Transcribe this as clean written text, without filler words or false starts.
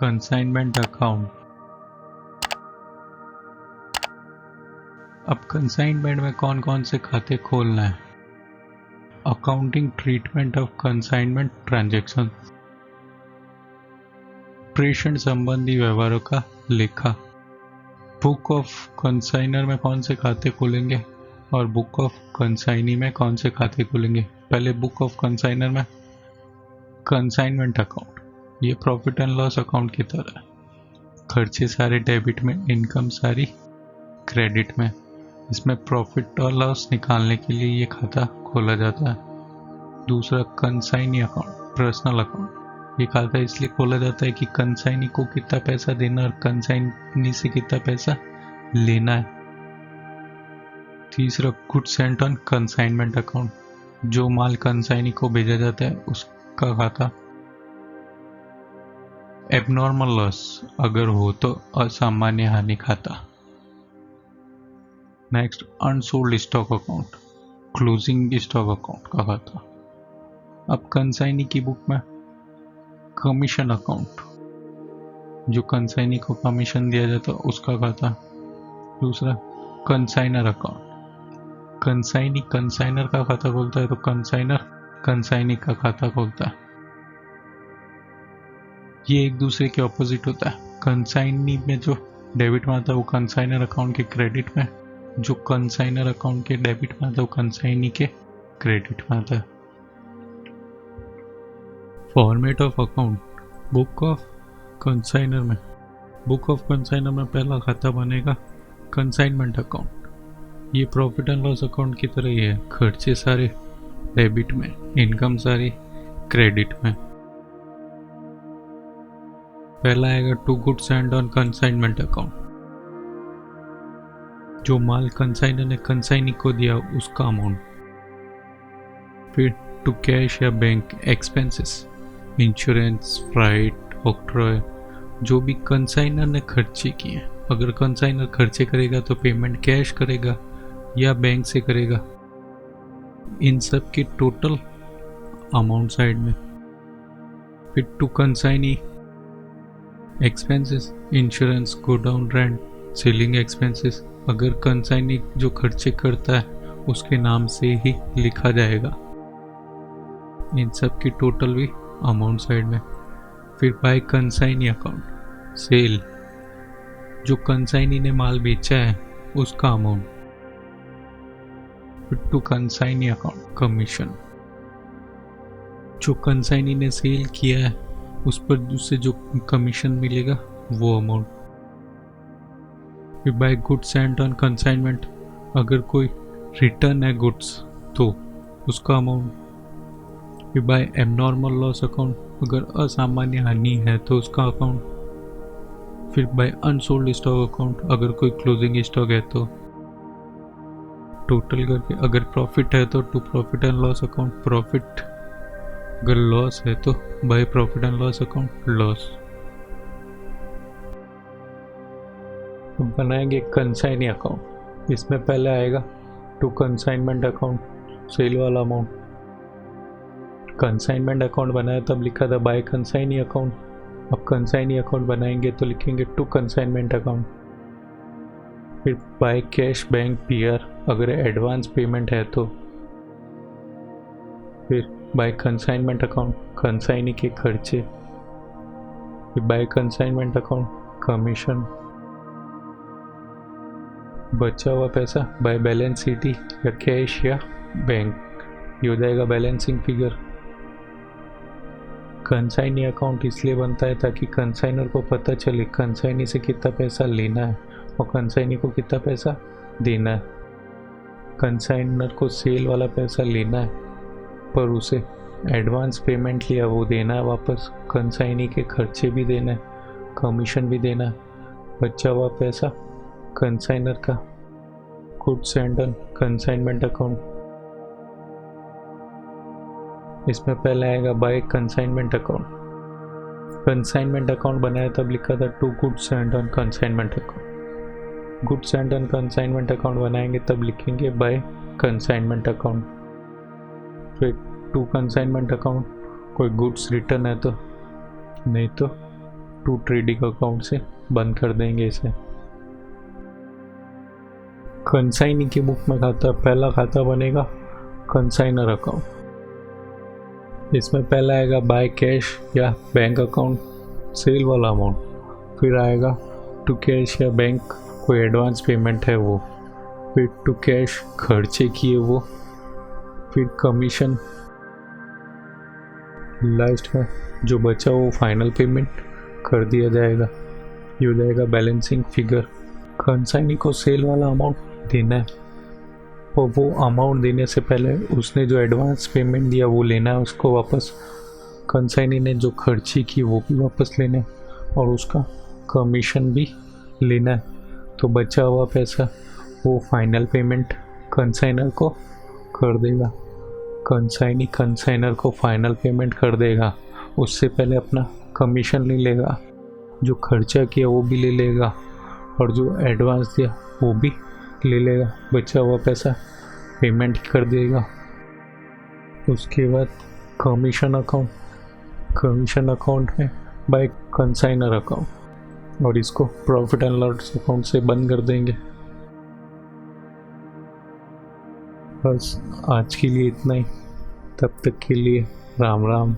Consignment account. अब consignment में कौन कौन से खाते खोलना है। Accounting treatment of consignment transaction, प्रेषण संबंधी व्यवहारों का लेखा। बुक ऑफ कंसाइनर में कौन से खाते खोलेंगे और बुक ऑफ कंसाइनी में कौन से खाते खोलेंगे। पहले बुक ऑफ कंसाइनर में कंसाइनमेंट अकाउंट, ये प्रॉफिट एंड लॉस अकाउंट की तरह है। खर्चे सारे डेबिट में, इनकम सारी क्रेडिट में। इसमें प्रॉफिट और लॉस निकालने के लिए ये खाता खोला जाता है। दूसरा कंसाइनी अकाउंट, पर्सनल अकाउंट, ये खाता इसलिए खोला जाता है कि कंसाइनी को कितना पैसा देना और कंसाइनी से कितना पैसा लेना है। तीसरा goods sent on consignment account, जो माल कंसाइनी को भेजा जाता है उसका खाता। एबनॉर्मल लॉस, अगर हो तो असामान्य हानि खाता। Next unsold stock account, closing stock account का खाता। अब कंसाइनी की बुक में कमीशन अकाउंट, जो कंसाइनी को कमीशन दिया जाता है उसका खाता। दूसरा कंसाइनर अकाउंट, कंसाइनी कंसाइनर का खाता खोलता है तो कंसाइनर कंसाइनी का खाता खोलता है। ये एक दूसरे के ऑपोजिट होता है। कंसाइनी में जो डेबिट में आता है वो कंसाइनर अकाउंट के क्रेडिट में, जो कंसाइनर अकाउंट के डेबिट में आता है वो कंसाइनी के क्रेडिट में आता है। Format of account, book of consignor में पहला खाता बनेगा कंसाइनमेंट अकाउंट। ये प्रॉफिट एंड लॉस अकाउंट की तरह ही है। खर्चे सारे डेबिट में, इनकम सारी क्रेडिट में। पहला आएगा to goods sent on consignment account, जो माल कंसाइनर ने कंसाइनी को दिया उसका अमाउंट। फिर टू कैश या bank expenses, insurance, flight, octroi, जो भी कंसाइनर ने खर्चे किए। अगर कंसाइनर खर्चे करेगा तो पेमेंट कैश करेगा या बैंक से करेगा। इन सब की टोटल अमाउंट साइड में। फिर to consignee expenses, insurance, godown rent, selling expenses, अगर कंसाइनी जो खर्चे करता है उसके नाम से ही लिखा जाएगा। इन सब की टोटल भी अमाउंट साइड में। फिर बाय कंसाइनी अकाउंट, सेल, जो कंसाइनी ने माल बेचा है उसका अमाउंट। फिर टू कंसाइनी अकाउंट, कमीशन, जो कंसाइनी ने सेल किया है उस पर उससे जो कमीशन मिलेगा वो अमाउंट। फिर by goods sent on consignment, अगर कोई रिटर्न है गुड्स तो उसका अमाउंट। फिर बाय एबनॉर्मल लॉस अकाउंट, अगर असामान्य हानि है तो उसका अकाउंट। फिर बाय अनसोल्ड स्टॉक अकाउंट, अगर कोई क्लोजिंग स्टॉक है तो। टोटल करके अगर प्रॉफिट है तो to profit and loss account profit, अगर लॉस है तो by profit and loss account loss. बनाएंगे कंसाइनी अकाउंट, इसमें पहले आएगा टू कंसाइनमेंट अकाउंट, सेल वाला अमाउंट। कंसाइनमेंट अकाउंट बनाया तब लिखा था बाय कंसाइनी अकाउंट। अब कंसाइनी अकाउंट बनाएंगे तो लिखेंगे टू कंसाइनमेंट अकाउंट। फिर बाय कैश बैंक पीआर, अगर एडवांस पेमेंट है तो। फिर बाय कंसाइनमेंट अकाउंट, कंसाइनी के खर्चे। फिर बाय कंसाइनमेंट अकाउंट, कमीशन। बचा हुआ पैसा बाय बैलेंस शीट या कैश या बैंक, ये हो जाएगा बैलेंसिंग फिगर। कंसाइनी अकाउंट इसलिए बनता है ताकि कंसाइनर को पता चले कंसाइनी से कितना पैसा लेना है और कंसाइनी को कितना पैसा देना है। कंसाइनर को सेल वाला पैसा लेना है पर उसे एडवांस पेमेंट लिया वो देना है वापस। कंसाइनी के खर्चे भी देना है, कमीशन भी देना है। बचा हुआ पैसा कंसाइनर का goods sent on consignment account. इसमें पहले आएगा by consignment account. Consignment account बनाया तब लिखा था to goods sent on consignment account. Goods sent on consignment account बनाएंगे तब लिखेंगे बाय कंसाइनमेंट अकाउंट। फिर टू कंसाइनमेंट अकाउंट, कोई गुड्स रिटर्न है तो, नहीं तो टू ट्रेडिंग अकाउंट से बंद कर देंगे इसे। कंसाइनी की बुक में पहला खाता बनेगा कंसाइनर अकाउंट। इसमें पहला आएगा बाय कैश या बैंक अकाउंट सेल वाला अमाउंट, फिर आएगा टू कैश या बैंक कोई एडवांस पेमेंट है वो, फिर टू कैश खर्चे किए वो, फिर कमीशन, लास्ट में जो बचा वो फाइनल पेमेंट कर दिया जाएगा। ये हो जाएगा बैलेंसिंग फिगर। कंसाइनी को सेल वाला अमाउंट देना है और वो अमाउंट देने से पहले उसने जो एडवांस पेमेंट दिया वो लेना है उसको वापस। कंसाइनी ने जो खर्ची की वो भी वापस लेना है और उसका कमीशन भी लेना है। तो बचा हुआ पैसा वो फाइनल पेमेंट कंसाइनर को कर देगा। कंसाइनी कंसाइनर को फाइनल पेमेंट कर देगा, उससे पहले अपना कमीशन ले लेगा, जो खर्चा किया वो भी ले लेगा और जो एडवांस दिया वो भी ले लेगा। बचा हुआ पैसा पेमेंट कर देगा। उसके बाद कमीशन अकाउंट में बाय कंसाइनर अकाउंट और इसको प्रॉफिट एंड लॉस अकाउंट से बंद कर देंगे। बस आज के लिए इतना ही। तब तक के लिए राम राम।